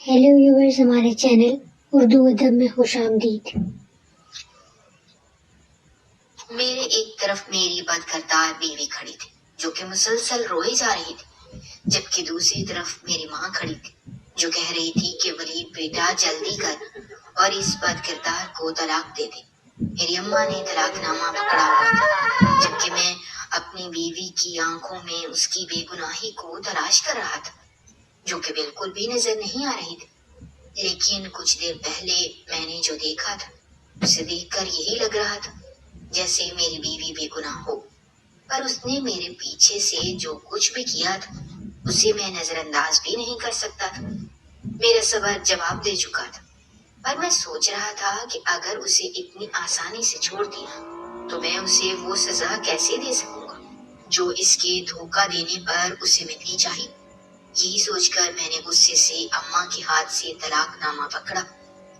Hello viewers, ہمارے channel Urdu ادب میں خوش آمدید۔ میرے ایک طرف میری بدکردار بیوی کھڑی تھی جو کہ مسلسل روئی جا رہی تھی، جبکہ دوسری طرف میری ماں کھڑی تھی جو کہہ رہی تھی کہ ولید بیٹا جلدی کر اور اس بدکردار کو طلاق دے دے۔ میری اماں نے طلاق نامہ پکڑا ہوا تھا، جبکہ میں اپنی بیوی کی آنکھوں میں اس کی بے گناہی کو تلاش کر رہا تھا جو کہ بالکل بھی نظر نہیں آ رہی تھی۔ لیکن کچھ دیر پہلے میں نے جو دیکھا تھا اسے دیکھ کر یہی لگ رہا تھا جیسے میری بیوی بے گناہ ہو، پر اس نے میرے پیچھے سے جو کچھ بھی کیا تھا اسے میں نظر انداز بھی نہیں کر سکتا تھا۔ میرا صبر جواب دے چکا تھا، پر میں سوچ رہا تھا کہ اگر اسے اتنی آسانی سے چھوڑ دیا تو میں اسے وہ سزا کیسے دے سکوں گا جو اس کے دھوکہ دینے پر اسے ملنی چاہیے۔ یہی سوچ کر میں نے غصے سے اماں کے ہاتھ سے طلاق نامہ پکڑا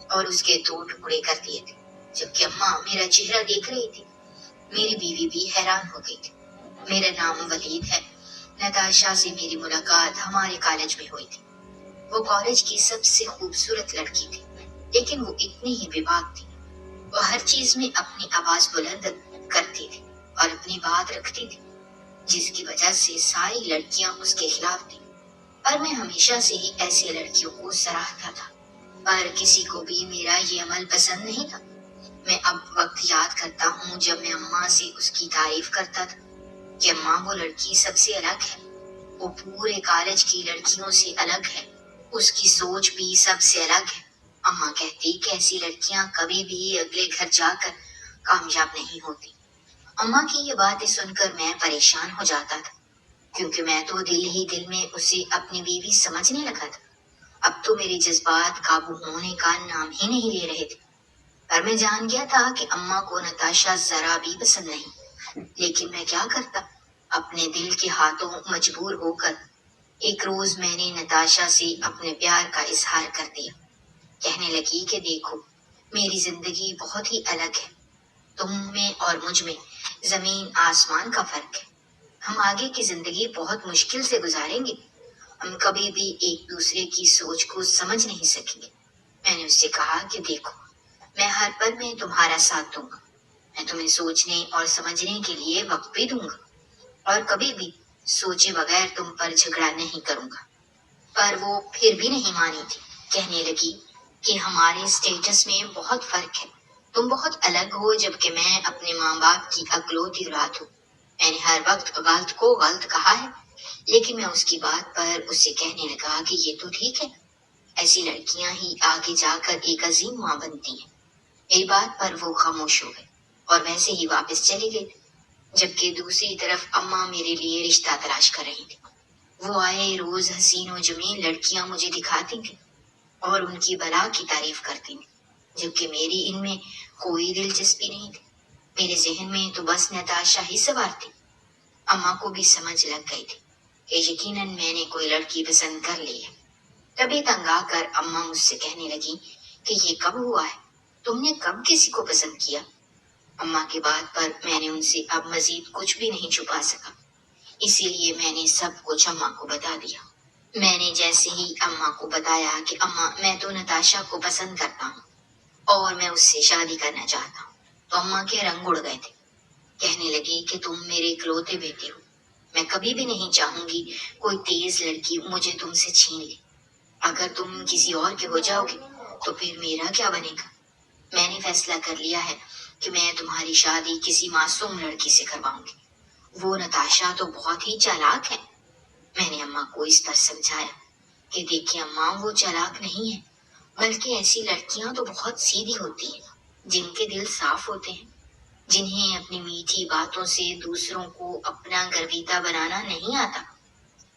اور اس کے 2 ٹکڑے کر دیے تھے، جبکہ اماں میرا چہرہ دیکھ رہی تھی۔ میری بیوی بھی حیران ہو گئی تھی۔ میرا نام ولید ہے۔ نتاشا سے میری ملاقات ہمارے کالج میں ہوئی تھی۔ وہ کالج کی سب سے خوبصورت لڑکی تھی، لیکن وہ اتنی ہی بے باک تھی۔ وہ ہر چیز میں اپنی آواز بلند کرتی تھی اور اپنی بات رکھتی تھی، جس کی وجہ سے ساری لڑکیاں اس کے خلاف تھیں۔ پر میں ہمیشہ سے ہی ایسی لڑکیوں کو سراہتا تھا، پر کسی کو بھی میرا یہ عمل پسند نہیں تھا۔ میں اب وقت یاد کرتا ہوں جب میں اماں سے اس کی تعریف کرتا تھا کہ اماں وہ لڑکی سب سے الگ ہے، وہ پورے کالج کی لڑکیوں سے الگ ہے، اس کی سوچ بھی سب سے الگ ہے۔ اماں کہتی کہ ایسی لڑکیاں کبھی بھی اگلے گھر جا کر کامیاب نہیں ہوتی۔ اماں کی یہ باتیں سن کر میں پریشان ہو جاتا تھا، کیونکہ میں تو دل ہی دل میں اسے اپنی بیوی سمجھنے لگا تھا۔ اب تو میرے جذبات قابو ہونے کا نام ہی نہیں لے رہے تھے، پر میں جان گیا تھا کہ اماں کو نتاشا ذرا بھی پسند نہیں۔ لیکن میں کیا کرتا، اپنے دل کے ہاتھوں مجبور ہو کر ایک روز میں نے نتاشا سے اپنے پیار کا اظہار کر دیا۔ کہنے لگی کہ دیکھو، میری زندگی بہت ہی الگ ہے، تم میں اور مجھ میں زمین آسمان کا فرق ہے۔ ہم آگے کی زندگی بہت مشکل سے گزاریں گے، ہم کبھی بھی ایک دوسرے کی سوچ کو سمجھ نہیں سکیں گے۔ میں نے اس سے کہا کہ دیکھو، میں ہر پل میں تمہارا ساتھ دوں گا، میں تمہیں سوچنے اور سمجھنے کے لیے وقت بھی دوں گا، اور کبھی بھی سوچے بغیر تم پر جھگڑا نہیں کروں گا۔ پر وہ پھر بھی نہیں مانی تھی۔ کہنے لگی کہ ہمارے اسٹیٹس میں بہت فرق ہے، تم بہت الگ ہو جبکہ میں اپنے ماں باپ کی اکلوتی اولاد ہوں۔ میں نے ہر وقت غلط کو غلط کہا ہے، لیکن میں اس کی بات پر اس سے کہنے لگا کہ یہ تو ٹھیک ہے، ایسی لڑکیاں ہی آگے جا کر ایک عظیم ماں بنتی ہیں۔ میری بات پر وہ خاموش ہو گئے اور ویسے ہی واپس چلے گئے، جبکہ دوسری طرف اماں میرے لیے رشتہ تلاش کر رہی تھی۔ وہ آئے روز حسین و جمیل لڑکیاں مجھے دکھاتی تھیں اور ان کی بلا کی تعریف کرتی تھیں، جبکہ میری ان میں کوئی دلچسپی نہیں تھی۔ میرے ذہن میں تو بس نتاشا ہی سوار تھی۔ اماں کو بھی سمجھ لگ گئی تھی کہ یقیناً میں نے کوئی لڑکی پسند کر لی ہے۔ تبھی تنگ آ کر اماں مجھ سے کہنے لگی کہ یہ کب ہوا ہے، تم نے کب کسی کو پسند کیا؟ اماں کی بات پر میں نے ان سے اب مزید کچھ بھی نہیں چھپا سکا، اسی لیے میں نے سب کچھ اماں کو بتا دیا۔ میں نے جیسے ہی اماں کو بتایا کہ اماں، میں تو نتاشا کو پسند کرتا ہوں اور میں اس سے شادی کرنا چاہتا ہوں، تو اماں کے رنگ اڑ گئے تھے۔ کہنے لگی کہ تم میرے اکلوتے بیٹے ہو، میں کبھی بھی نہیں چاہوں گی کوئی تیز لڑکی مجھے تم سے چھین لے۔ اگر تم کسی اور کے ہو جاؤ گے تو پھر میرا کیا بنے گا؟ میں نے فیصلہ کر لیا ہے کہ میں تمہاری شادی کسی معصوم لڑکی سے کرواؤں گی، وہ نتاشا تو بہت ہی چالاک ہے۔ میں نے اماں کو اس پر سمجھایا کہ دیکھیں اماں، وہ چالاک نہیں ہے، بلکہ ایسی لڑکیاں تو بہت سیدھی ہوتی ہیں جن کے دل صاف ہوتے ہیں، جنہیں اپنی میٹھی باتوں سے دوسروں کو اپنا گرویدہ بنانا نہیں آتا۔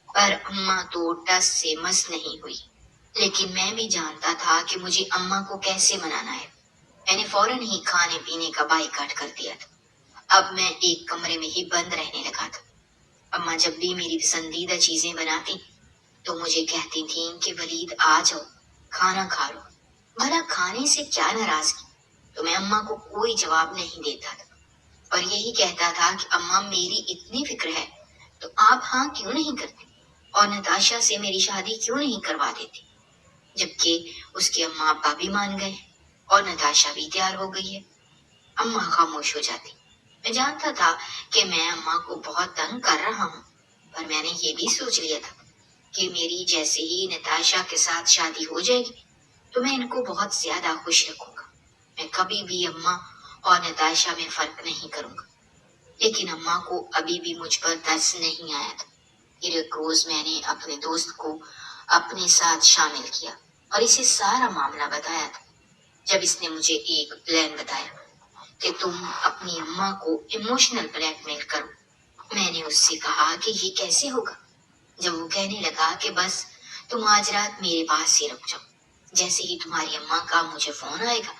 پر اماں تو ٹس سے مس نہیں ہوئی، لیکن میں بھی جانتا تھا کہ مجھے اماں کو کیسے منانا ہے۔ میں نے فوراً ہی کھانے پینے کا بائیکاٹ کر دیا تھا۔ اب میں ایک کمرے میں ہی بند رہنے لگا تھا۔ اماں جب بھی میری پسندیدہ چیزیں بناتی تو مجھے کہتی تھیں کہ ولید آ جاؤ، کھانا کھا لو۔ بھلا کھانے سے کیا ناراضگی؟ تو میں اماں کو کوئی جواب نہیں دیتا تھا، اور یہی کہتا تھا کہ اماں، میری اتنی فکر ہے تو آپ ہاں کیوں نہیں کرتے، اور نتاشا سے میری شادی کیوں نہیں کروا دیتی؟ جبکہ اس کے اماں ابا بھی مان گئے اور نتاشا بھی تیار ہو گئی ہے۔ اماں خاموش ہو جاتی۔ میں جانتا تھا کہ میں اماں کو بہت تنگ کر رہا ہوں، پر میں نے یہ بھی سوچ لیا تھا کہ میری جیسے ہی نتاشا کے ساتھ شادی ہو جائے گی تو میں ان کو بہت زیادہ خوش رکھوں گا۔ میں کبھی بھی اماں اور نتاشا میں فرق نہیں کروں گا۔ لیکن اماں کو ابھی بھی مجھ پر ترس نہیں آیا تھا۔ پھر ایک روز میں نے اپنے دوست کو اپنے ساتھ شامل کیا اور اسے سارا معاملہ بتایا تھا۔ جب اس نے مجھے ایک پلان بتایا کہ تم اپنی اماں کو ایموشنل بلیک میل کرو، میں نے اس سے کہا کہ یہ کیسے ہوگا؟ جب وہ کہنے لگا کہ بس تم آج رات میرے پاس ہی رک جاؤ، جیسے ہی تمہاری اماں کا مجھے فون آئے گا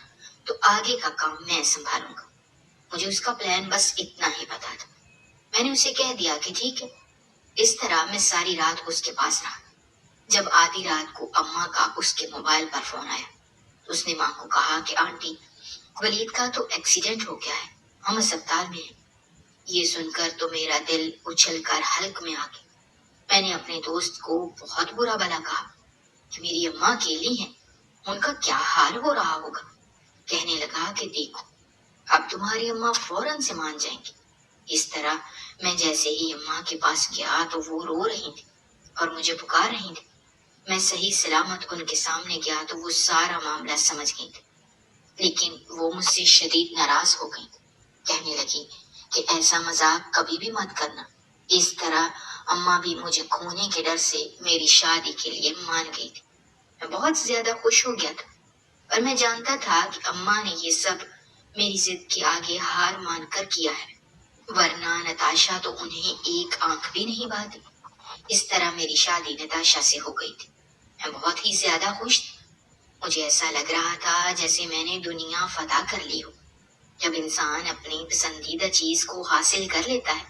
تو آگے کا کام میں سنبھالوں گا۔ مجھے اس کا پلان بس اتنا ہی پتا تھا۔ میں نے اسے کہہ دیا کہ ٹھیک ہے۔ اس طرح میں ساری رات اس کے پاس رہا۔ جب آدھی رات کو اماں کا اس کے موبائل پر فون آیا تو اس نے ماں کو کہا کہ آنٹی، ولید کا تو ایکسیڈنٹ ہو گیا ہے، ہم اسپتال میں ہیں۔ یہ سن کر تو میرا دل اچھل کر حلق میں آ گیا۔ میں نے اپنے دوست کو بہت برا بھلا کہا کہ میری اماں اکیلی ہیں، ان کا کیا حال ہو رہا ہوگا۔ کہنے لگا کہ دیکھو، اب تمہاری اماں فوراً سے مان جائیں گی۔ اس طرح میں جیسے ہی اماں کے پاس گیا تو وہ رو رہی تھی اور مجھے پکار رہی تھی۔ میں صحیح سلامت ان کے سامنے گیا تو وہ سارا معاملہ سمجھ گئی تھی، لیکن وہ مجھ سے شدید ناراض ہو گئی۔ کہنے لگی کہ ایسا مذاق کبھی بھی مت کرنا۔ اس طرح اماں بھی مجھے کھونے کے ڈر سے میری شادی کے لیے مان گئی تھی۔ میں بہت زیادہ خوش ہو گیا تھا، پر میں جانتا تھا کہ اماں نے یہ سب میری ضد کے آگے ہار مان کر کیا ہے، ورنہ نتاشا تو انہیں ایک آنکھ بھی نہیں بھاتی۔ اس طرح میری شادی نتاشا سے ہو گئی تھی۔ میں بہت ہی زیادہ خوش تھی۔ مجھے ایسا لگ رہا تھا جیسے میں نے دنیا فتح کر لی ہو۔ جب انسان اپنی پسندیدہ چیز کو حاصل کر لیتا ہے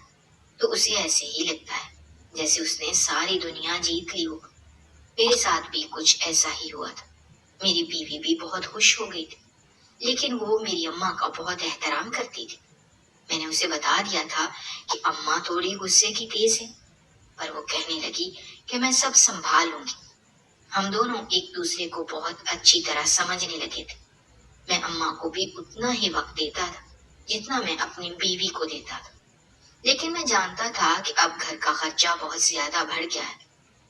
تو اسے ایسے ہی لگتا ہے جیسے اس نے ساری دنیا جیت لی ہو۔ میرے ساتھ بھی کچھ ایسا ہی ہوا تھا۔ میری بیوی بھی بہت خوش ہو گئی تھی، لیکن وہ میری اماں کا بہت احترام کرتی تھی۔ میں نے اسے بتا دیا تھا کہ اماں تھوڑی غصے کی تیز ہے، پر وہ کہنے لگی کہ میں سب سنبھال لوں گی۔ ہم دونوں ایک دوسرے کو بہت اچھی طرح سمجھنے لگے تھے۔ میں اماں کو بھی اتنا ہی وقت دیتا تھا جتنا میں اپنی بیوی کو دیتا تھا، لیکن میں جانتا تھا کہ اب گھر کا خرچہ بہت زیادہ بڑھ گیا ہے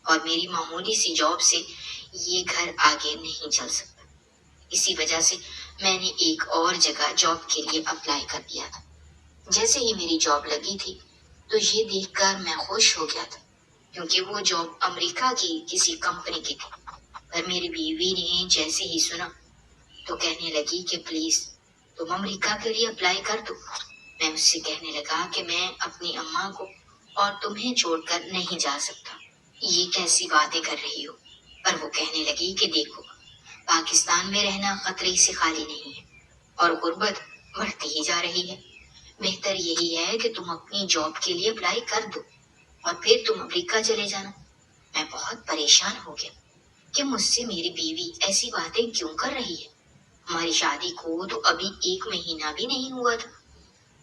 اور میری معمولی سی جاب سے یہ گھر آگے نہیں چل سکتا۔ اسی وجہ سے میں نے ایک اور جگہ جاب کے لیے اپلائی کر دیا تھا۔ جیسے ہی میری جاب لگی تھی تو یہ دیکھ کر میں خوش ہو گیا تھا، کیونکہ وہ جاب امریکہ کی کسی کمپنی کی تھی۔ پر میری بیوی نے جیسے ہی سنا تو کہنے لگی کہ پلیز تم امریکہ کے لیے اپلائی کر دو۔ میں اس سے کہنے لگا کہ میں اپنی اماں کو اور تمہیں چھوڑ کر نہیں جا سکتا، یہ کیسی باتیں کر رہی ہو۔ پر وہ کہنے لگی کہ دیکھو، پاکستان میں رہنا خطرے سے خالی نہیں ہے اور غربت بڑھتی ہی جا رہی ہے۔ بہتر یہی ہے کہ تم اپنی جاب کے لیے اپلائی کر دو اور پھر تم امریکہ چلے جانا۔ میں بہت پریشان ہو گیا کہ مجھ سے میری بیوی ایسی باتیں کیوں کر رہی ہے۔ ہماری شادی کو تو ابھی 1 مہینہ بھی نہیں ہوا تھا،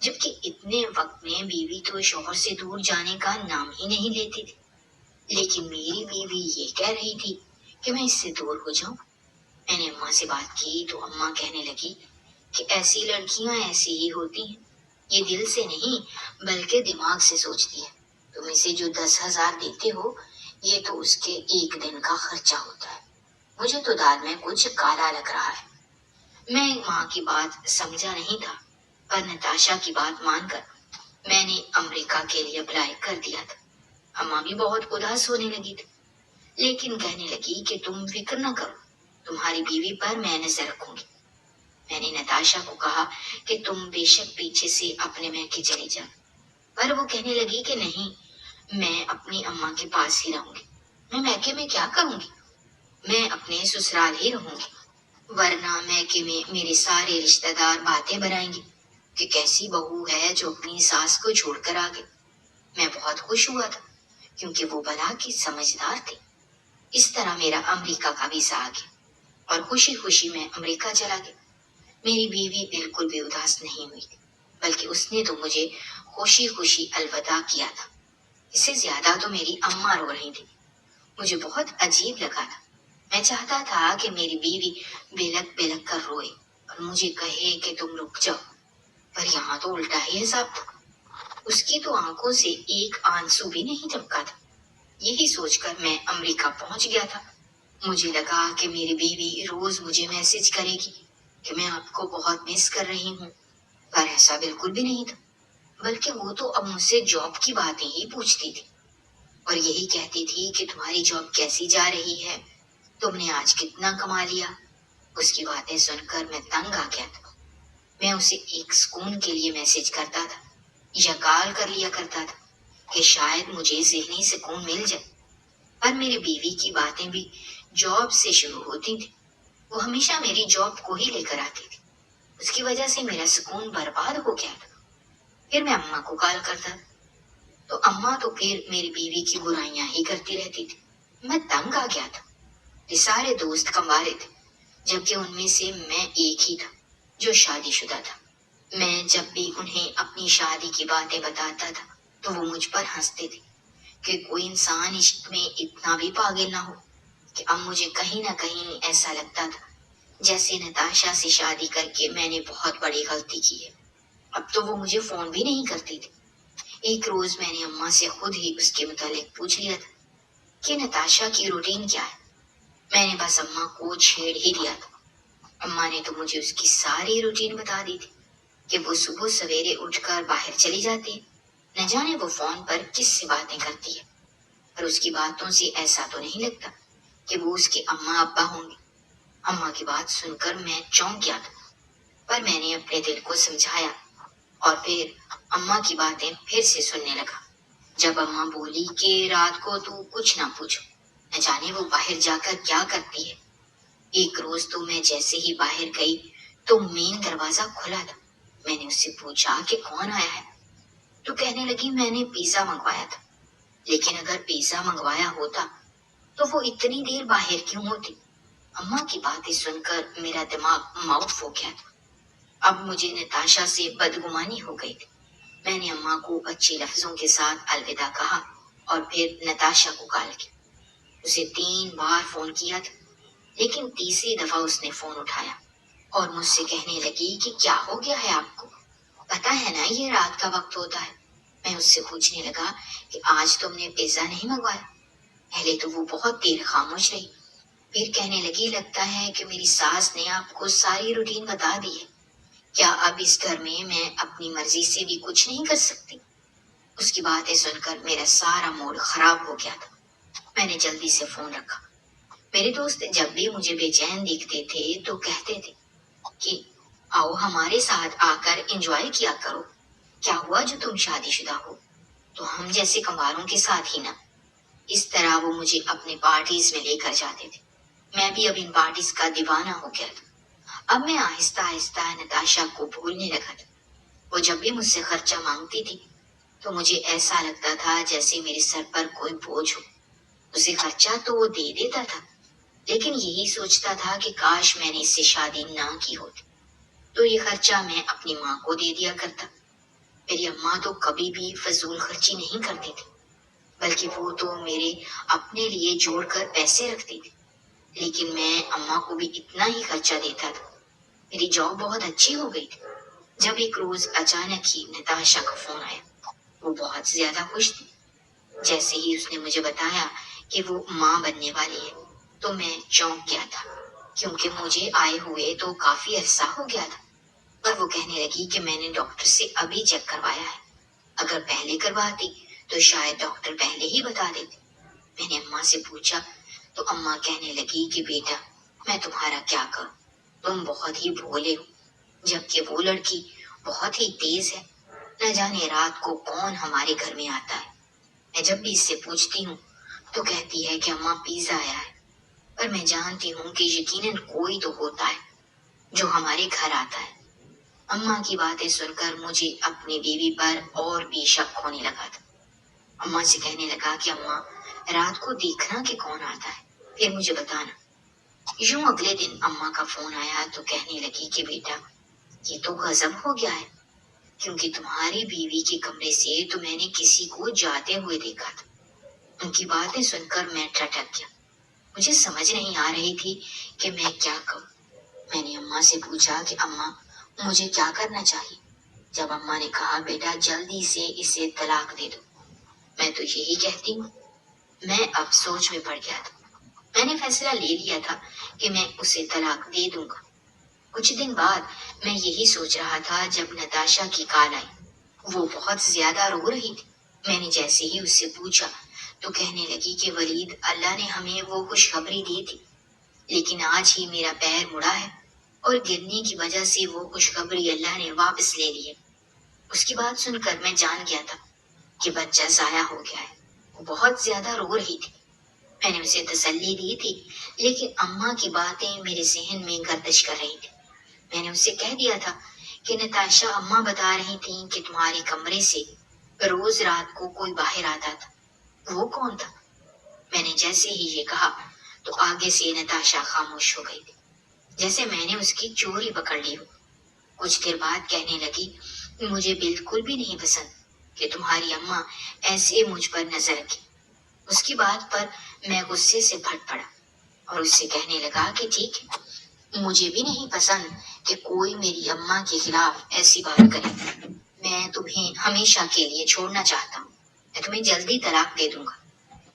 جبکہ اتنے وقت میں بیوی تو شوہر سے دور جانے کا نام ہی نہیں لیتی تھی، لیکن میری بیوی یہ کہہ رہی تھی کہ میں اس سے دور ہو جاؤں۔ میں نے اماں سے بات کی تو اماں کہنے لگی کہ ایسی لڑکیاں ایسی ہی ہوتی ہیں، یہ دل سے نہیں بلکہ دماغ سے سوچتی ہے۔ تم اسے جو 10,000 دیتے ہو یہ تو اس کے 1 دن کا خرچہ ہوتا ہے۔ مجھے تو دال میں کچھ کالا لگ رہا ہے۔ میں ماں کی بات سمجھا نہیں تھا، پر نتاشا کی بات مان کر میں نے امریکہ کے لیے اپلائی کر دیا تھا۔ اماں بھی بہت اداس ہونے لگی تھی، لیکن کہنے لگی کہ تم فکر نہ کرو، تمہاری بیوی پر میں نظر رکھوں گی۔ میں نے نتاشا کو کہا کہ تم بے شک پیچھے سے اپنے میکے چلی جا، پر وہ کہنے لگی کہ نہیں، میں اپنی اماں کے پاس ہی رہوں گی۔ میں میکے میں کیا کروں گی؟ میں اپنے سسرال ہی رہوں گی، ورنہ میکے میں میرے سارے رشتہ دار باتیں بنائیں گے کہ کیسی بہو ہے جو اپنی ساس کو چھوڑ کر آ گئی۔ میں بہت خوش ہوا تھا کیونکہ وہ بلا کی سمجھدار تھی۔ اس طرح میرا امریکہ کا ویزا آ گیا اور خوشی خوشی میں امریکہ چلا گیا۔ میری بیوی بالکل بھی اداس نہیں ہوئی تھی، بلکہ اس نے تو مجھے خوشی خوشی الوداع کیا تھا۔ اس سے زیادہ تو میری اماں رو رہی تھی۔ مجھے بہت عجیب لگا تھا میں چاہتا تھا کہ میری بیوی بلک بلک کر روئے اور مجھے کہے کہ تم رک جاؤ، پر یہاں تو الٹا ہی حساب تھا۔ اس کی تو آنکھوں سے ایک آنسو بھی نہیں ٹپکا تھا۔ یہی سوچ کر میں امریکہ پہنچ گیا تھا۔ مجھے لگا کہ میری بیوی روز مجھے میسج کرے گی کہ میں آپ کو بہت مس کر رہی ہوں، پر ایسا بالکل بھی نہیں تھا، بلکہ وہ تو اب مجھ سے جاب کی باتیں ہی پوچھتی تھی اور یہی کہتی تھی کہ تمہاری جاب کیسی جا رہی ہے، تم نے آج کتنا کما لیا۔ اس کی باتیں سن کر میں تنگ آ گیا تھا۔ میں اسے ایک سکون کے لیے میسج کرتا تھا یا کال کر لیا کرتا تھا کہ شاید مجھے ذہنی سکون مل جائے، پر میری بیوی کی باتیں بھی جاب سے شروع ہوتی تھی۔ وہ ہمیشہ میری جاب کو ہی لے کر آتی تھی۔ اس کی وجہ سے میرا سکون برباد ہو گیا تھا۔ پھر میں اماں کو کال کرتا تھا تو اماں تو پھر میری بیوی کی برائیاں ہی کرتی رہتی تھی۔ میں تنگ آ گیا تھا۔ یہ سارے دوست کنوارے تھے، جبکہ ان میں سے میں ایک ہی تھا جو شادی شدہ تھا۔ میں جب بھی انہیں اپنی شادی کی باتیں بتاتا تھا تو وہ مجھ پر ہنستے تھے کہ کوئی انسان عشق میں اتنا بھی پاگل نہ ہو، کہ اب مجھے کہیں نہ کہیں ایسا لگتا تھا جیسے نتاشا سے شادی کر کے میں نے بہت بڑی غلطی کی ہے۔ اب تو وہ مجھے فون بھی نہیں کرتی تھی۔ ایک روز میں نے اماں سے خود ہی اس کے متعلق پوچھ لیا تھا کہ نتاشا کی روٹین کیا ہے۔ میں نے بس اماں کو چھیڑ ہی دیا تھا۔ اماں نے تو مجھے اس کی ساری روٹین بتا دی تھی کہ وہ صبح سویرے اٹھ کر باہر چلی جاتی ہے، نہ جانے وہ فون پر کس سے باتیں کرتی ہے، اور اس کی باتوں سے ایسا تو نہیں لگتا کہ وہ اس کے اماں ابا ہوں گے۔ اماں کی بات سن کر میں چونک گیا تھا، پر میں نے اپنے دل کو سمجھایا اور پھر اماں کی باتیں پھر سے سننے لگا۔ جب اماں بولی کہ رات کو تو کچھ نہ پوچھو، نہ جانے وہ باہر جا کر کیا کرتی ہے۔ ایک روز تو میں جیسے ہی باہر گئی تو مین دروازہ کھلا تھا۔ میں نے اس سے پوچھا کہ کون آیا ہے، تو کہنے لگی میں نے پیزا منگوایا تھا، لیکن اگر پیزا منگوایا ہوتا تو وہ اتنی دیر باہر کیوں ہوتی۔ اماں کی باتیں سن کر میرا دماغ معاف ہو گیا تھا۔ اب مجھے نتاشا سے بدگمانی ہو گئی تھی۔ میں نے اماں کو اچھے لفظوں کے ساتھ الوداع کہا اور پھر نتاشا کو کال کی۔ اسے 3 بار فون کیا تھا، لیکن تیسری دفعہ اس نے فون اٹھایا اور مجھ سے کہنے لگی کہ کیا ہو گیا ہے آپ کو، پتا ہے نا یہ رات کا وقت ہوتا ہے۔ میں اس سے پوچھنے لگا کہ آج تم نے پیزا نہیں منگوایا۔ پہلے تو وہ بہت دیر خاموش رہی، پھر کہنے لگی لگتا ہے کہ میری ساس نے آپ کو ساری روٹین بتا دی ہے، کیا اب اس گھر میں اپنی مرضی سے بھی کچھ نہیں کر سکتی۔ اس کی باتیں سن کر میرا سارا موڈ خراب ہو گیا تھا۔ میں نے جلدی سے فون رکھا۔ میرے دوست جب بھی مجھے بے چین دیکھتے تھے تو کہتے تھے کہ آؤ ہمارے ساتھ آ کر انجوائے کیا کرو، کیا ہوا جو تم شادی شدہ ہو تو ہم جیسے کنواروں کے ساتھ ہی نہ۔ اس طرح وہ مجھے اپنے پارٹیز میں لے کر جاتے تھے۔ میں بھی اب ان پارٹیز کا دیوانہ ہو گیا تھا۔ اب میں آہستہ آہستہ نتاشا کو بھولنے لگا تھا۔ وہ جب بھی مجھ سے خرچہ مانگتی تھی تو مجھے ایسا لگتا تھا جیسے میرے سر پر کوئی بوجھ ہو۔ اسے خرچہ تو وہ دے دیتا تھا، لیکن یہی سوچتا تھا کہ کاش میں نے اس سے شادی نہ کی ہوتی تو یہ خرچہ میں اپنی ماں کو دے دیا کرتا۔ میری اماں تو کبھی بھی فضول خرچی نہیں کرتی تھی، بلکہ وہ تو میرے اپنے لیے جوڑ کر پیسے رکھتی تھی، لیکن میں اماں کو بھی اتنا ہی خرچہ دیتا تھا۔ میری جاب بہت اچھی ہو گئی تھی جب ایک روز اچانک ہی نتاشا کا فون آیا۔ وہ بہت زیادہ خوش تھی۔ جیسے ہی اس نے مجھے بتایا کہ وہ ماں بننے والی ہے تو میں چونک گیا تھا، کیونکہ مجھے آئے ہوئے تو کافی عرصہ ہو گیا تھا۔ پر وہ کہنے لگی کہ میں نے ڈاکٹر سے ابھی چیک کروایا ہے، اگر پہلے کرواتی تو شاید ڈاکٹر پہلے ہی بتا دیتے۔ میں نے اماں سے پوچھا تو اماں کہنے لگی کہ بیٹا میں تمہارا کیا کروں، تم بہت ہی بھولے ہو، جبکہ وہ لڑکی بہت ہی تیز ہے، نہ جانے رات کو کون ہمارے گھر میں آتا ہے۔ میں جب بھی اس سے پوچھتی ہوں تو کہتی ہے کہ اماں پیزا آیا ہے، پر میں جانتی ہوں کہ یقیناً کوئی تو ہوتا ہے جو ہمارے گھر آتا ہے۔ اماں کی باتیں سن کر مجھے اپنی بیوی پر اور بھی شک ہونے لگا تھا۔ اماں سے کہنے لگا کہ اماں رات کو دیکھنا کہ کون آتا ہے، پھر مجھے بتانا۔ یوں اگلے دن اماں کا فون آیا تو کہنے لگی کہ بیٹا یہ تو غضب ہو گیا ہے، کیونکہ تمہاری بیوی کے کمرے سے تو میں نے کسی کو جاتے ہوئے دیکھا تھا۔ ان کی باتیں سن کر میں ٹھٹک گیا۔ مجھے سمجھ نہیں آ رہی تھی کہ میں کیا کروں۔ میں نے اماں سے پوچھا کہ اماں مجھے کیا کرنا چاہیے؟ جب اماں نے کہا بیٹا جلدی سے اسے طلاق دے دو۔ میں تو یہی کہتی ہوں۔ میں اب سوچ میں پڑ گیا تھا۔ میں نے فیصلہ لے لیا تھا کہ میں اسے طلاق دے دوں گا۔ کچھ دن بعد میں یہی سوچ رہا تھا جب نتاشا کی کال آئی۔ وہ بہت زیادہ رو رہی تھی۔ میں نے جیسے ہی اس سے پوچھا تو کہنے لگی کہ ولید اللہ نے ہمیں وہ خوشخبری دی تھی، لیکن آج ہی میرا پیر مڑا ہے اور گرنے کی وجہ سے وہ خوشخبری اللہ نے واپس لے لی ہے۔ اس کی بات سن کر میں جان گیا تھا کہ بچہ ضائع ہو گیا ہے۔ وہ بہت زیادہ رو رہی تھی۔ میں نے اسے تسلی دی تھی، لیکن اماں کی باتیں میرے ذہن میں گردش کر رہی تھی۔ میں نے اسے کہہ دیا تھا کہ نتاشا اماں بتا رہی تھیں کہ تمہارے کمرے سے روز رات کو کوئی باہر آتا تھا۔ وہ کون تھا؟ میں نے جیسے ہی یہ کہا تو آگے سے نتاشا خاموش ہو گئی تھی، جیسے میں نے اس کی چوری پکڑ لی ہو۔ کچھ دیر بعد کہنے لگی مجھے بالکل بھی نہیں پسند کہ تمہاری اماں ایسے مجھ پر نظر رکھے۔ اس کی بات پر میں غصے سے پھٹ پڑا اور اس سے کہنے لگا کہ ٹھیک ہے، مجھے بھی نہیں پسند کہ کوئی میری اماں کے خلاف ایسی بات کرے۔ میں تمہیں ہمیشہ کے لیے چھوڑنا چاہتا ہوں۔ میں تمہیں جلدی طلاق دے دوں گا۔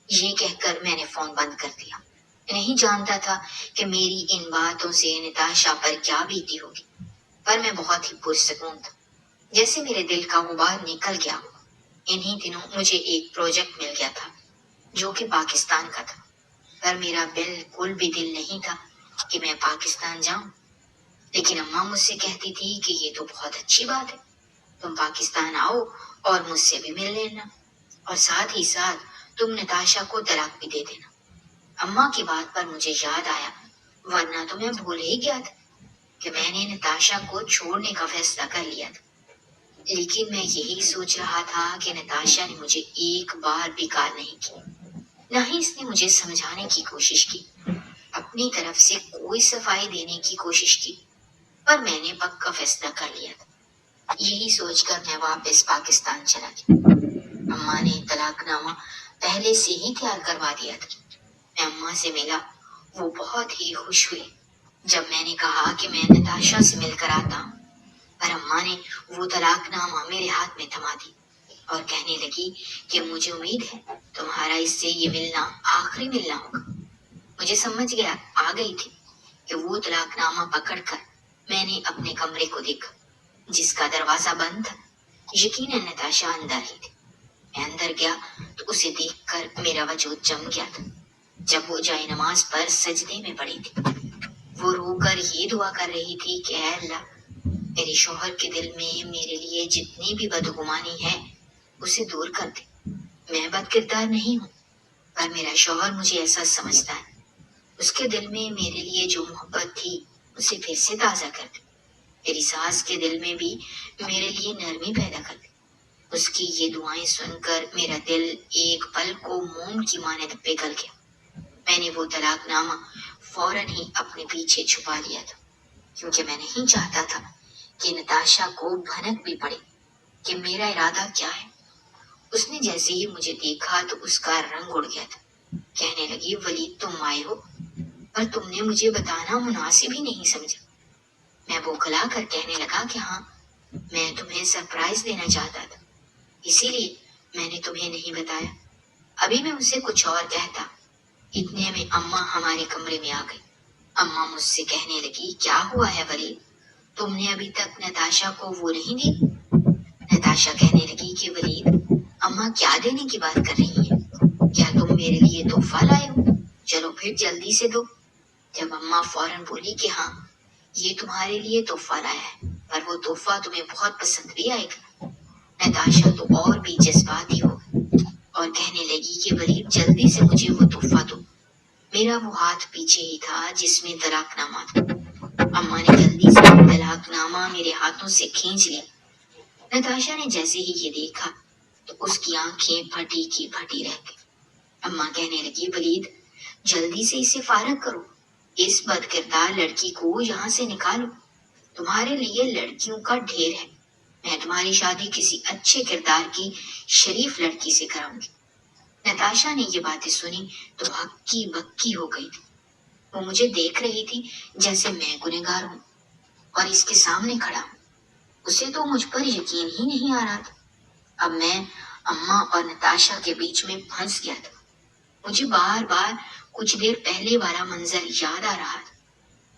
یہ کہہ کر میں نے فون بند کر دیا۔ میں نہیں جانتا تھا کہ میری ان باتوں سے نتاشا پر کیا بیتی ہوگی، پر میں بہت ہی پرسکون تھا، جیسے میرے دل کا غبار نکل گیا۔ انہی دنوں مجھے ایک پروجیکٹ مل گیا تھا جو کہ پاکستان کا تھا، پر میرا بالکل بھی دل نہیں تھا کہ میں پاکستان جاؤں۔ لیکن اماں مجھ سے کہتی تھی کہ یہ تو بہت اچھی بات ہے، تم پاکستان آؤ اور مجھ سے بھی مل لینا، اور ساتھ ہی ساتھ تم نتاشا کو طلاق بھی دے دینا۔ اماں کی بات پر مجھے یاد آیا، ورنہ تو میں بھول ہی گیا تھا کہ میں نے نتاشا کو چھوڑنے کا فیصلہ کر لیا تھا۔ لیکن میں یہی سوچ رہا تھا کہ نتاشا نے مجھے ایک بار بھی کال نہیں کی، نہ ہی اس نے مجھے سمجھانے کی کوشش کی، اپنی طرف سے کوئی صفائی دینے کی کوشش کی، پر میں نے پکا فیصلہ کر لیا تھا۔ یہی سوچ کر میں واپس پاکستان چلا گیا۔ اماں نے طلاق نامہ پہلے سے ہی تیار کروا دیا تھا۔ میں اماں سے ملا، وہ بہت ہی خوش ہوئی جب میں نے کہا کہ میں نتاشا سے مل کر آتا ہوں، پر اماں نے وہ طلاق نامہ میرے ہاتھ میں تھما دی اور کہنے لگی کہ مجھے امید ہے تمہارا اس سے یہ ملنا آخری ملنا ہوگا۔ مجھے سمجھ آ گئی تھی کہ وہ طلاق نامہ پکڑ کر میں نے اپنے کمرے کو دیکھا جس کا دروازہ بند تھا۔ یقیناً نتاشا اندر ہی تھی۔ میں اندر گیا تو اسے دیکھ کر میرا وجود جم گیا تھا۔ جب وہ جائے نماز پر سجدے میں پڑی تھی، وہ رو کر یہ دعا کر رہی تھی کہ اے اللہ، میرے شوہر کے دل میں میرے لیے جتنی بھی بدگمانی ہے اسے دور کر دے۔ میں بد کردار نہیں ہوں، پر میرا شوہر مجھے ایسا سمجھتا ہے۔ اس کے دل میں میرے لیے جو محبت تھی اسے پھر سے تازہ کر دے۔ میری ساس کے دل میں بھی میرے لیے نرمی پیدا کر دے۔ اس کی یہ دعائیں سن کر میرا دل ایک پل کو موم کی مانند پگھل گیا۔ میں نے وہ طلاق نامہ فوراً ہی اپنے پیچھے چھپا لیا تھا، کیونکہ میں نہیں چاہتا تھا کہ نتاشا کو بھنک بھی پڑے کہ میرا ارادہ کیا ہے۔ اس نے جیسے ہی مجھے دیکھا تو اس کا رنگ اڑ گیا تھا۔ کہنے لگی ولید تم آئے ہو، پر تم نے مجھے بتانا مناسب ہی نہیں سمجھا۔ میں بوکھلا کر کہنے لگا کہ ہاں، میں تمہیں سرپرائز دینا چاہتا تھا، اسی لیے میں نے تمہیں نہیں بتایا۔ ابھی میں اسے کچھ اور کہتا، اتنے میں اماں ہمارے کمرے میں آ گئی۔ اماں مجھ سے کہنے لگی کیا ہوا ہے ولید، تم نے ابھی تک نتاشا کو وہ نہیں دی؟ نتاشا کہنے لگی کہ ولید اماں کیا دینے کی بات کر رہی ہیں؟ کیا تم میرے لیے تحفہ لائے ہو؟ چلو پھر جلدی سے دو۔ جب اماں فوراً بولی کہ ہاں، یہ تمہارے لیے تحفہ لایا ہے، پر وہ تحفہ تمہیں بہت پسند بھی آئے گا۔ نتاشا تو اور بھی جذباتی ہو گئی اور کہنے لگی کہ ولید جلدی سے مجھے وہ تحفہ دو۔ میرا وہ ہاتھ پیچھے ہی تھا جس میں طلاق نامہ تھا۔ اماں نے جلدی سے طلاق نامہ میرے ہاتھوں سے کھینچ لیا۔ نتاشا نے جیسے ہی یہ دیکھا تو اس کی آنکھیں پھٹی کی پھٹی رہ گئی۔ اماں کہنے لگی ولید جلدی سے اسے فارغ کرو، اس بد کردار لڑکی کو یہاں سے نکالو۔ تمہارے لیے لڑکیوں کا ڈھیر ہے، میں تمہاری شادی کسی اچھے کردار کی شریف لڑکی سے کراؤں گی۔ نتاشا نے یہ باتیں سنی تو ہکی بکی ہو گئی تھی۔ وہ مجھے دیکھ رہی تھی جیسے میں گنہگار ہوں اور اس کے سامنے کھڑا ہوں۔ اسے تو مجھ پر یقین ہی نہیں آ رہا تھا۔ اب میں اماں اور نتاشا کے بیچ میں پھنس گیا تھا۔ مجھے بار بار کچھ دیر پہلے والا منظر یاد آ رہا تھا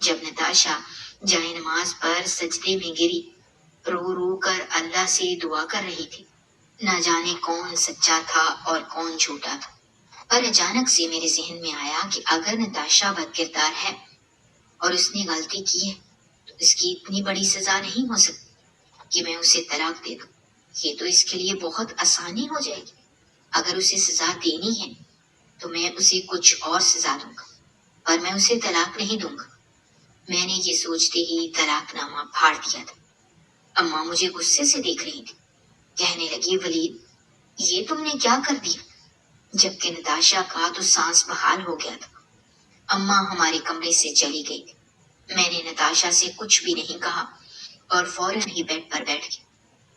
جب نتاشا جائے نماز پر سجدے میں گری، رو رو کر اللہ سے دعا کر رہی تھی۔ نہ جانے کون سچا تھا اور کون جھوٹا تھا، پر اچانک سے میرے ذہن میں آیا کہ اگر نتاشا بد کردار ہے اور اس نے غلطی کی ہے تو اس کی اتنی بڑی سزا نہیں ہو سکتی کہ میں اسے طلاق دے دوں۔ یہ تو اس کے لیے بہت آسانی ہو جائے گی۔ اگر اسے سزا دینی ہے تو میں اسے کچھ اور سزا دوں گا، پر میں اسے طلاق نہیں دوں گا۔ میں نے یہ سوچتے ہی طلاق نامہ پھاڑ دیا تھا۔ اماں مجھے غصے سے دیکھ رہی تھی، کہنے لگی ولید یہ تم نے کیا کر دیا؟ جبکہ نتاشا کا تو سانس بحال ہو گیا تھا۔ اماں ہمارے کمرے سے چلی گئی تھی۔ میں نے نتاشا سے کچھ بھی نہیں کہا اور فوراً ہی بیڈ پر بیٹھ گیا،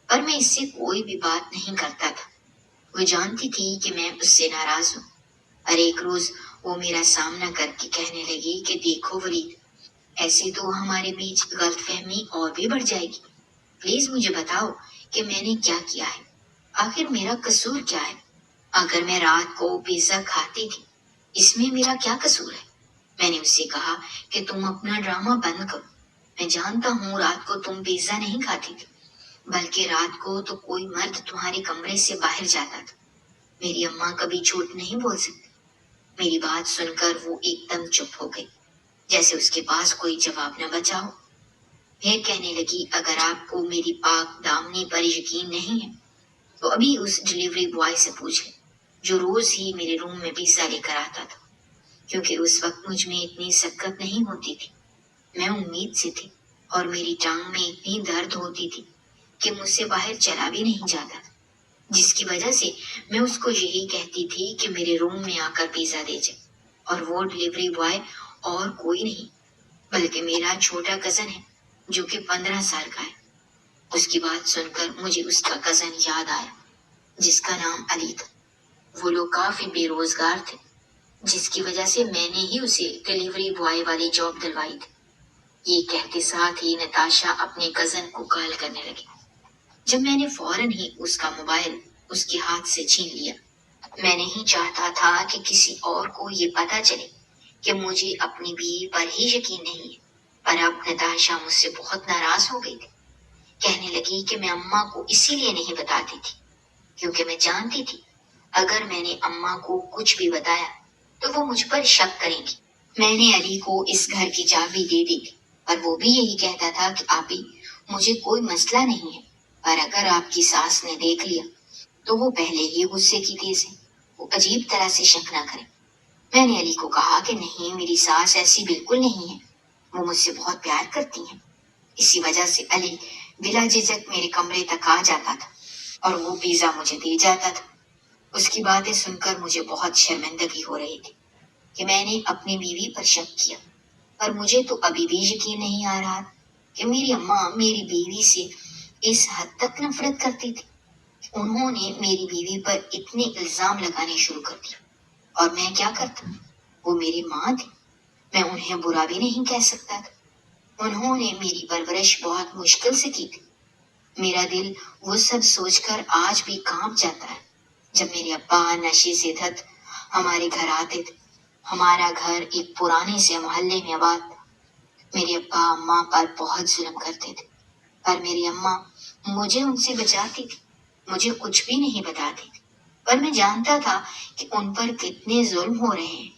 پر میں اس سے کوئی بھی بات نہیں کرتا تھا۔ وہ جانتی تھی کہ میں اس سے ناراض ہوں، اور ایک روز وہ میرا سامنا کر کے کہنے لگی کہ دیکھو ولید، ایسے تو ہمارے بیچ غلط فہمی اور بھی بڑھ جائے گی۔ پلیز مجھے بتاؤ کہ میں نے کیا کیا ہے، آخر میرا قصور کیا ہے؟ اگر میں رات کو پیزا کھاتی تھی اس میں میرا کیا قصور ہے؟ میں نے اس سے کہا کہ تم اپنا ڈرامہ بند کرو۔ میں جانتا ہوں رات کو تم پیزا نہیں کھاتی تھی، بلکہ رات کو تو کوئی مرد تمہارے کمرے سے باہر جاتا تھا۔ میری اماں کبھی جھوٹ نہیں بول سکتی۔ میری بات سن کر وہ ایک دم چپ ہو گئی، جیسے اس کے پاس کوئی جواب نہ بچا ہو۔ پھر کہنے لگی اگر آپ کو میری پاک دامنی پر یقین نہیں ہے تو ابھی اس ڈلیوری بوائے سے پوچھ لیں جو روز ہی میرے روم میں پیزا لے کر آتا تھا، کیونکہ اس وقت مجھ میں اتنی سکت نہیں ہوتی تھی۔ میں امید سے تھی اور میری ٹانگ میں اتنی درد ہوتی تھی کہ مجھ سے باہر چلا بھی نہیں جاتا تھا، جس کی وجہ سے میں اس کو یہی کہتی تھی کہ میرے روم میں آ کر پیزا دے جائے، اور وہ ڈلیوری بوائے اور کوئی نہیں بلکہ میرا چھوٹا کزن ہے جو کہ 15 سال کا ہے۔ اس کی بات سن کر مجھے اس کا کزن یاد آیا جس کا نام علی تھا۔ وہ لوگ کافی بے روزگار تھے، جس کی وجہ سے میں نے ہی اسے ڈلیوری بوائے والی جاب دلوائی تھی۔ یہ کہتے ساتھ ہی نتاشا اپنے کزن کو کال کرنے لگی، جب میں نے فوراً ہی اس کا موبائل اس کے ہاتھ سے چھین لیا۔ میں نہیں چاہتا تھا کہ کسی اور کو یہ پتا چلے کہ مجھے اپنی بیوی پر ہی یقین نہیں ہے، پر اب نتاشا مجھ سے بہت ناراض ہو گئی تھی۔ کہنے لگی کہ میں اماں کو اسی لیے نہیں بتاتی تھی کیونکہ میں جانتی تھی اگر میں نے اماں کو کچھ بھی بتایا تو وہ مجھ پر شک کریں گی۔ میں نے علی کو اس گھر کی چابی دے دی تھی، پر وہ بھی یہی کہتا تھا کہ آپی مجھے کوئی مسئلہ نہیں ہے، پر اگر آپ کی ساس نے دیکھ لیا تو وہ پہلے ہی غصے کی تیز ہے، وہ عجیب طرح سے شک نہ کرے۔ میں نے علی کو کہا کہ نہیں، میری ساس ایسی بالکل نہیں ہے، وہ مجھ سے بہت پیار کرتی ہیں۔ اسی وجہ سے علی بلا جھجک میرے کمرے تک آ جاتا تھا اور وہ پیزا مجھے دے جاتا تھا۔ اس کی باتیں سن کر مجھے بہت شرمندگی ہو رہی تھی کہ میں نے اپنی بیوی پر شک کیا، پر مجھے تو ابھی بھی یقین نہیں آ رہا کہ میری اماں میری بیوی سے اس حد تک نفرت کرتی تھی۔ انہوں نے میری بیوی پر اتنے الزام لگانے شروع کر دیے، اور میں کیا کرتا؟ وہ میری ماں تھی، میں انہیں برا بھی نہیں کہہ سکتا تھا۔ انہوں نے میری پرورش بہت مشکل سے کی تھی۔ میرا دل وہ سب سوچ کر آج بھی کانپ جاتا ہے جب میرے ابا نشے سے دھت ہمارے گھر آتے تھے۔ ہمارا گھر ایک پرانے سے محلے میں آباد تھا۔ میرے ابا اماں پر بہت ظلم کرتے تھے، پر میری اماں مجھے ان سے بچاتی تھی، مجھے کچھ بھی نہیں بتاتی تھی، پر میں جانتا تھا کہ ان پر کتنے ظلم ہو رہے ہیں۔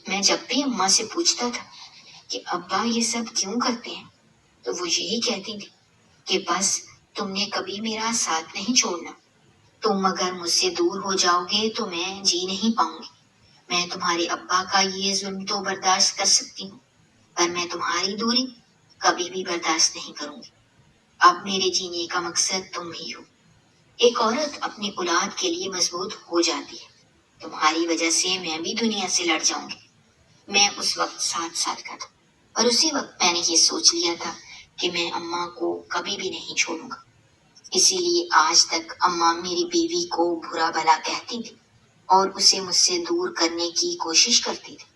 میں جب بھی اماں سے پوچھتا تھا کہ ابا یہ سب کیوں کرتے ہیں تو وہ یہی کہتی تھی کہ بس تم نے کبھی میرا ساتھ نہیں چھوڑنا، تم اگر مجھ سے دور ہو جاؤ گے تو میں جی نہیں پاؤں گی۔ میں تمہارے ابا کا یہ ظلم تو برداشت کر سکتی ہوں، پر میں تمہاری دوری کبھی بھی برداشت نہیں کروں گی۔ اب میرے جینے کا مقصد تم ہی ہو۔ ایک عورت اپنی اولاد کے لیے مضبوط ہو جاتی ہے، تمہاری وجہ سے میں بھی دنیا سے لڑ جاؤں گی۔ میں اس وقت 7 سال کا تھا، اور اسی وقت میں نے یہ سوچ لیا تھا کہ میں اماں کو کبھی بھی نہیں چھوڑوں گا۔ اسی لیے آج تک اماں میری بیوی کو برا بھلا کہتی تھی اور اسے مجھ سے دور کرنے کی کوشش کرتی تھی،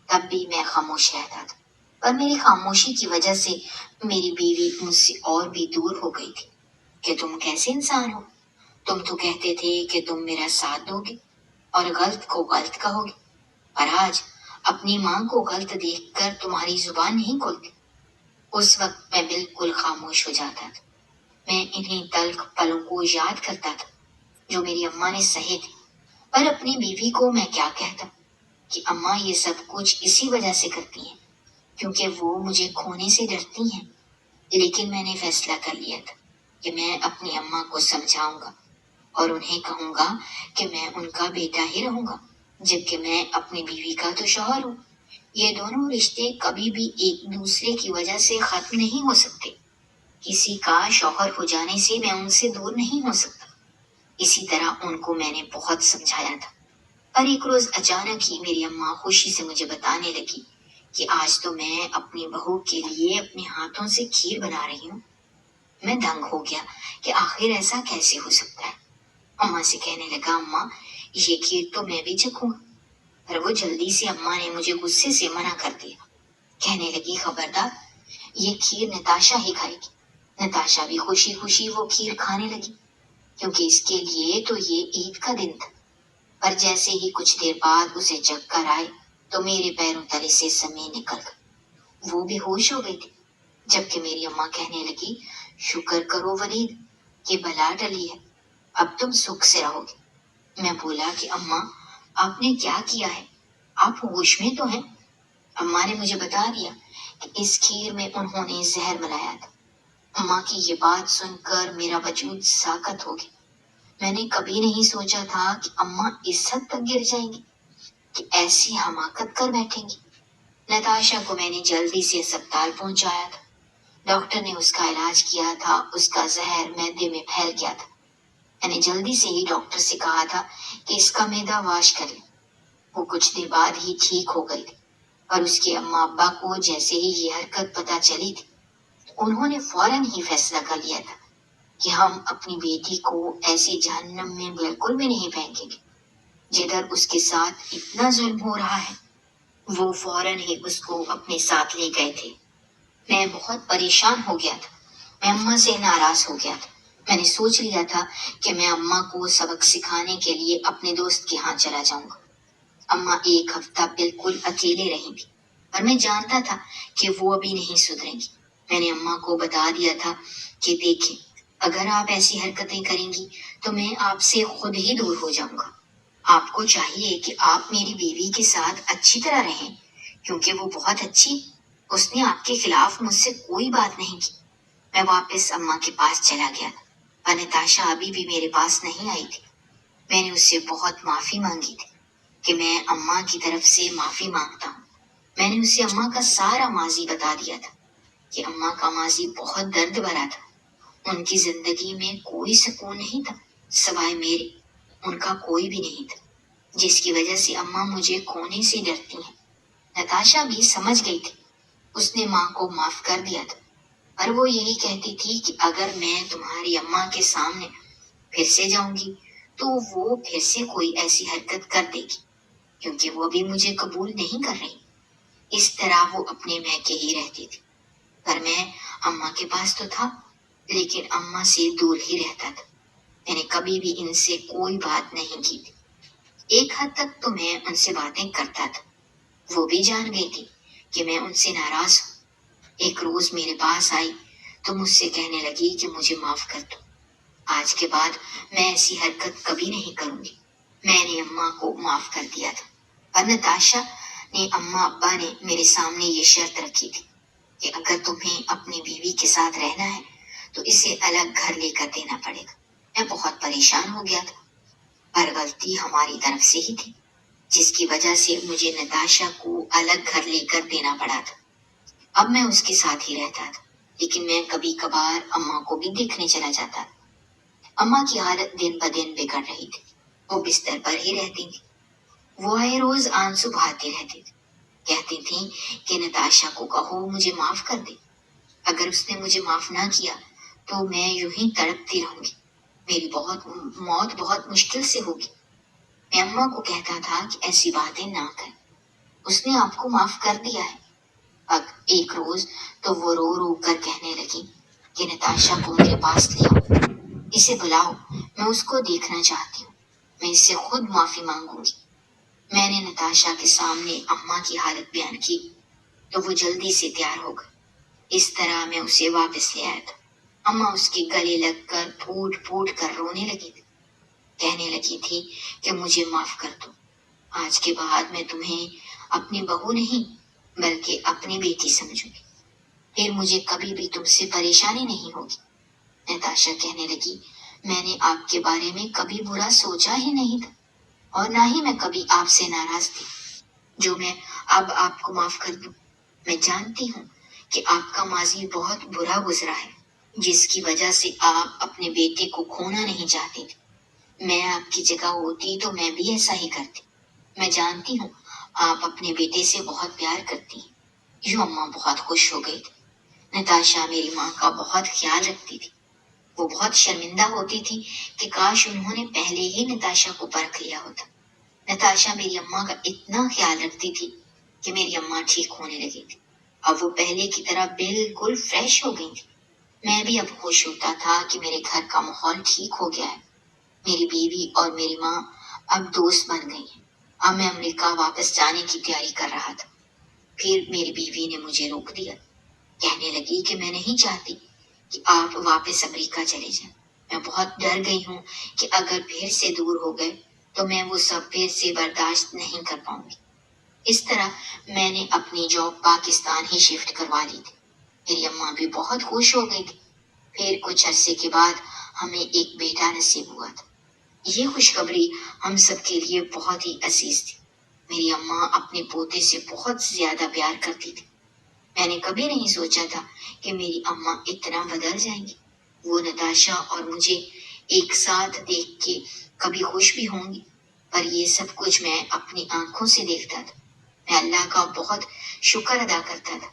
تب بھی میں خاموش رہتا تھا۔ پر میری خاموشی کی وجہ سے میری بیوی مجھ سے اور بھی دور ہو گئی تھی۔ کہ تم کیسے انسان ہو؟ تم تو کہتے تھے کہ تم میرا ساتھ دو گے اور غلط کو غلط کہو گے، پر آج اپنی ماں کو غلط دیکھ کر تمہاری زبان نہیں کھولتی۔ اس وقت میں بالکل خاموش ہو جاتا تھا۔ میں انہیں تلخ پلوں کو یاد کرتا تھا جو میری اماں نے سہے تھے، پر اپنی بیوی کو میں کیا کہتا کہ اماں یہ سب کچھ اسی وجہ سے کرتی ہیں کیونکہ وہ مجھے کھونے سے ڈرتی ہیں۔ لیکن میں نے فیصلہ کر لیا تھا کہ میں اپنی اماں کو سمجھاؤں گا اور انہیں کہوں گا کہ میں ان کا بیٹا ہی رہوں گا، جبکہ میں اپنی بیوی کا تو شوہر ہوں۔ یہ دونوں رشتے کبھی بھی ایک دوسرے کی وجہ سے ختم نہیں ہو سکتے۔ کسی کا شوہر ہو جانے سے میں ان سے دور نہیں ہو سکتا۔ اسی طرح ان کو میں نے بہت سمجھایا تھا، پر ایک روز اچانک ہی میری اماں خوشی سے مجھے بتانے لگی کہ آج تو میں اپنی بہو کے لیے اپنے ہاتھوں سے کھیر بنا رہی ہوں۔ میں دنگ ہو گیا کہ آخر ایسا کیسے ہو سکتا ہے۔ اماں سے کہنے لگا، اماں یہ کھیر تو میں بھی چکھوں گا، پر وہ جلدی سے اماں نے مجھے غصے سے منع کر دیا۔ کہنے لگی، خبردار، یہ کھیر نتاشا ہی کھائے گی۔ نتاشا بھی خوشی خوشی وہ کھیر کھانے لگی کیونکہ اس کے لیے تو یہ عید کا دن تھا۔ پر جیسے ہی کچھ دیر بعد اسے چکر آئے تو میرے پیروں تلے سے زمین نکل گئی۔ وہ بے ہوش ہو گئی تھی، جبکہ میری اماں کہنے لگی، شکر کرو ولید کہ بلا ٹلی ہے، اب تم سکھ سے رہو گے۔ میں بولا کہ اماں آپ نے کیا کیا ہے؟ آپ ہوش میں تو ہیں؟ اماں نے مجھے بتا دیا کہ اس کھیر میں انہوں نے زہر ملایا تھا۔ اماں کی یہ بات سن کر میرا وجود ساکت ہو گیا۔ میں نے کبھی نہیں سوچا تھا کہ اماں اس حد تک گر جائیں گی، کہ ایسی حماقت کر بیٹھیں گی۔ نتاشا کو میں نے جلدی سے اسپتال پہنچایا تھا۔ ڈاکٹر نے اس کا علاج کیا تھا، اس کا زہر معدے میں پھیل گیا تھا۔ میں نے جلدی سے ہی ڈاکٹر سے کہا تھا کہ اس کا معدہ واش کر لے۔ وہ کچھ دیر بعد ہی ٹھیک ہو گئی تھی، اور اس کے اماں ابا کو جیسے ہی یہ حرکت پتہ چلی تھی، انہوں نے فوراً ہی فیصلہ کر لیا تھا کہ ہم اپنی بیٹی کو ایسی جہنم میں بالکل بھی نہیں پھینکیں گے جدھر اس کے ساتھ اتنا ظلم ہو رہا ہے۔ وہ فوراً ہی اس کو اپنے ساتھ لے گئے تھے۔ میں بہت پریشان ہو گیا تھا، میں اماں سے ناراض ہو گیا تھا۔ میں نے سوچ لیا تھا کہ میں اماں کو سبق سکھانے کے لیے اپنے دوست کے ہاں چلا جاؤں گا۔ اماں ایک ہفتہ بالکل اکیلے رہی تھی، پر میں جانتا تھا کہ وہ ابھی نہیں سدھریں گی۔ میں نے اماں کو بتا دیا تھا کہ دیکھیں، اگر آپ ایسی حرکتیں کریں گی تو میں آپ سے خود ہی دور ہو جاؤں گا۔ آپ کو چاہیے کہ آپ میری بیوی کے ساتھ اچھی طرح رہیں کیونکہ وہ بہت اچھی ہے۔ اس نے آپ کے خلاف مجھ سے کوئی بات نہیں کی۔ میں واپس اماں کے پاس چلا گیا، پر نتاشا ابھی بھی میرے پاس نہیں آئی تھی۔ میں نے اس سے بہت معافی مانگی تھی کہ میں اماں کی طرف سے معافی مانگتا ہوں۔ میں نے اسے اماں کا سارا ماضی بتا دیا تھا کہ اماں کا ماضی بہت درد بھرا تھا۔ ان کی زندگی میں کوئی سکون نہیں تھا سوائے میرے، ان کا کوئی بھی نہیں تھا، جس کی وجہ سے اماں مجھے کھونے سے ڈرتی ہیں۔ نتاشا بھی سمجھ گئی تھی، اس نے ماں کو معاف کر دیا تھا، پر وہ یہی کہتی تھی کہ اگر میں تمہاری اماں کے سامنے پھر سے جاؤں گی تو وہ پھر سے کوئی ایسی حرکت کر دے گی کیونکہ وہ ابھی مجھے قبول نہیں کر رہی۔ اس طرح وہ اپنے میکے ہی رہتی تھی، پر میں اماں کے پاس تو تھا لیکن اماں سے دور ہی رہتا تھا۔ میں نے کبھی بھی ان سے کوئی بات نہیں کی تھی۔ ایک حد تک تو میں ان سے باتیں کرتا تھا، وہ بھی جان گئی تھی کہ میں ان سے ناراض ہوں۔ ایک روز میرے پاس آئی تو مجھ سے کہنے لگی کہ مجھے معاف کر دو، آج کے بعد میں ایسی حرکت کبھی نہیں کروں گی۔ میں نے اماں کو معاف کر دیا تھا، پر نتاشا نے اماں ابا نے میرے سامنے یہ شرط رکھی تھی کہ اگر تمہیں اپنی بیوی کے ساتھ رہنا ہے تو اسے الگ گھر لے کر دینا پڑے گا۔ میں بہت پریشان ہو گیا تھا، پر غلطی ہماری طرف سے ہی تھی جس کی وجہ سے مجھے نتاشا کو الگ گھر لے کر دینا پڑا تھا۔ اب میں اس کے ساتھ ہی رہتا تھا، لیکن میں کبھی کبھار اماں کو بھی دیکھنے چلا جاتا تھا۔ اماں کی حالت دن بدن بگڑ رہی تھی، وہ بستر پر ہی رہتی تھی۔ وہ آئے روز آنسو بہاتی رہتی تھی، کہتی تھی کہ نتاشا کو کہو مجھے معاف کر دے، اگر اس نے مجھے معاف نہ کیا تو میں یوں ہی تڑپتی رہوں گی، میری موت بہت مشکل سے ہوگی۔ میں اماں کو کہتا تھا کہ ایسی باتیں نہ کر، اس نے آپ کو معاف کر دیا ہے۔ ایک روز تو وہ رو رو کر کہنے لگی کہ نتاشا کو میرے پاس لے آؤ، اسے بلاؤ، میں اس کو دیکھنا چاہتی ہوں، میں اس سے خود معافی مانگوں گی۔ میں نے نتاشا کے سامنے اماں کی حالت بیان کی تو وہ جلدی سے تیار ہو گئی۔ اس طرح میں اسے واپس لے آیا تھا۔ اماں اس کے گلے لگ کر پھوٹ پھوٹ کر رونے لگی تھی، کہنے لگی تھی کہ مجھے معاف کر دو، آج کے بعد میں تمہیں اپنی بہو نہیں بلکہ اپنی بیٹی سمجھوں گی، پھر مجھے کبھی بھی تم سے پریشانی نہیں ہوگی۔ نتاشا کہنے لگی میں نے آپ کے بارے میں کبھی برا سوچا ہی نہیں تھا اور نہ ہی میں کبھی آپ سے ناراض تھی، جو میں اب آپ کو معاف کر دوں۔ میں جانتی ہوں کہ آپ کا ماضی بہت برا گزرا ہے جس کی وجہ سے آپ اپنے بیٹے کو کھونا نہیں چاہتی تھی۔ میں آپ کی جگہ ہوتی تو میں بھی ایسا ہی کرتی۔ میں جانتی ہوں آپ اپنے بیٹے سے بہت پیار کرتی ہیں۔ یوں اماں بہت خوش ہو گئی تھی۔ نتاشا میری ماں کا بہت خیال رکھتی تھی۔ وہ بہت شرمندہ ہوتی تھی کہ کاش انہوں نے پہلے ہی نتاشا کو پرکھ لیا ہوتا۔ نتاشا میری اماں کا اتنا خیال رکھتی تھی کہ میری اماں ٹھیک ہونے لگی تھی۔ اب وہ پہلے کی طرح بالکل فریش ہو گئی تھی۔ میں بھی اب خوش ہوتا تھا کہ میرے گھر کا ماحول ٹھیک ہو گیا ہے۔ میری بیوی اور میری ماں اب دوست بن گئی ہیں۔ اب میں امریکہ واپس جانے کی تیاری کر رہا تھا، پھر میری بیوی نے مجھے روک دیا، کہنے لگی کہ میں نہیں چاہتی کہ آپ واپس امریکہ چلے جائیں۔ میں بہت ڈر گئی ہوں کہ اگر پھر سے دور ہو گئے تو میں وہ سب پھر سے برداشت نہیں کر پاؤں گی۔ اس طرح میں نے اپنی جاب پاکستان ہی شفٹ کروا لی تھی۔ میری اماں بھی بہت خوش ہو گئی تھی۔ پھر کچھ عرصے کے بعد ہمیں ایک بیٹا نصیب ہوا تھا۔ یہ خوشخبری ہم سب کے لیے بہت ہی عزیز تھی۔ میری اماں اپنے پوتے سے بہت زیادہ پیار کرتی تھی۔ میں نے کبھی نہیں سوچا تھا کہ میری اماں اتنا بدل جائیں گی۔ وہ نتاشا اور مجھے ایک ساتھ دیکھ کے کبھی خوش بھی ہوں گی، پر یہ سب کچھ میں اپنی آنکھوں سے دیکھتا تھا۔ میں اللہ کا بہت شکر ادا کرتا تھا،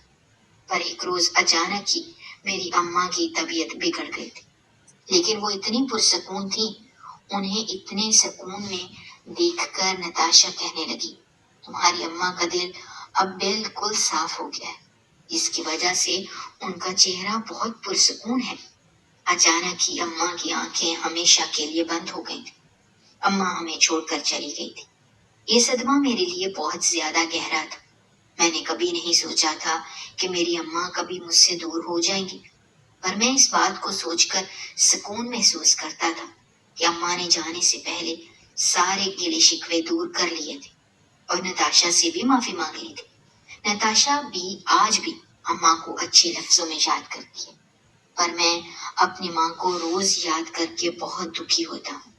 پر ایک روز اچانک ہی میری اماں کی طبیعت بگڑ گئی تھی، لیکن وہ اتنی پرسکون تھی۔ انہیں اتنے سکون میں دیکھ کر نتاشا کہنے لگی تمہاری اماں کا دل اب بالکل صاف ہو گیا ہے، جس کی وجہ سے ان کا چہرہ بہت پرسکون ہے۔ اچانک ہی اماں کی آنکھیں ہمیشہ کے لیے بند ہو گئی تھی۔ اماں ہمیں چھوڑ کر چلی گئی تھی۔ یہ صدمہ میرے لیے بہت زیادہ گہرا تھا۔ میں نے کبھی نہیں سوچا تھا کہ میری اماں کبھی مجھ سے دور ہو جائیں گی، پر میں اس بات کو سوچ کر سکون محسوس کرتا تھا کہ اماں نے جانے سے پہلے سارے گلے شکوے دور کر لیے تھے اور نتاشا سے بھی معافی مانگ لی تھی۔ نتاشا بھی آج بھی اماں کو اچھے لفظوں میں یاد کرتی ہے، پر میں اپنی ماں کو روز یاد کر کے بہت دکھی ہوتا ہوں۔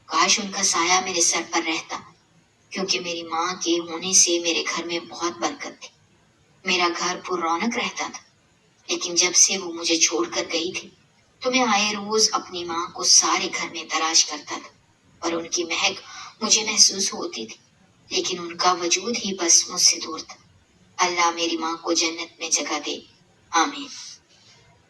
کاش ان کا سایہ میرے سر پر رہتا، کیونکہ میری ماں کے ہونے سے میرے گھر میں بہت برکت تھی۔ میرا گھر پر رونق رہتا تھا، لیکن جب سے وہ مجھے چھوڑ کر گئی تھی تو میں آئے روز اپنی ماں کو سارے گھر میں تلاش کرتا تھا، اور ان کی مہک مجھے محسوس ہوتی تھی، لیکن ان کا وجود ہی بس مجھ سے دور تھا۔ اللہ میری ماں کو جنت میں جگہ دے، آمین۔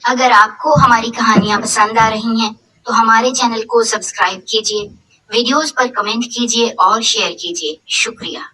اگر آپ کو ہماری کہانیاں پسند آ رہی ہیں تو ہمارے چینل کو سبسکرائب کیجیے، ویڈیوز پر کمنٹ کیجیے اور شیئر کیجیے۔ شکریہ۔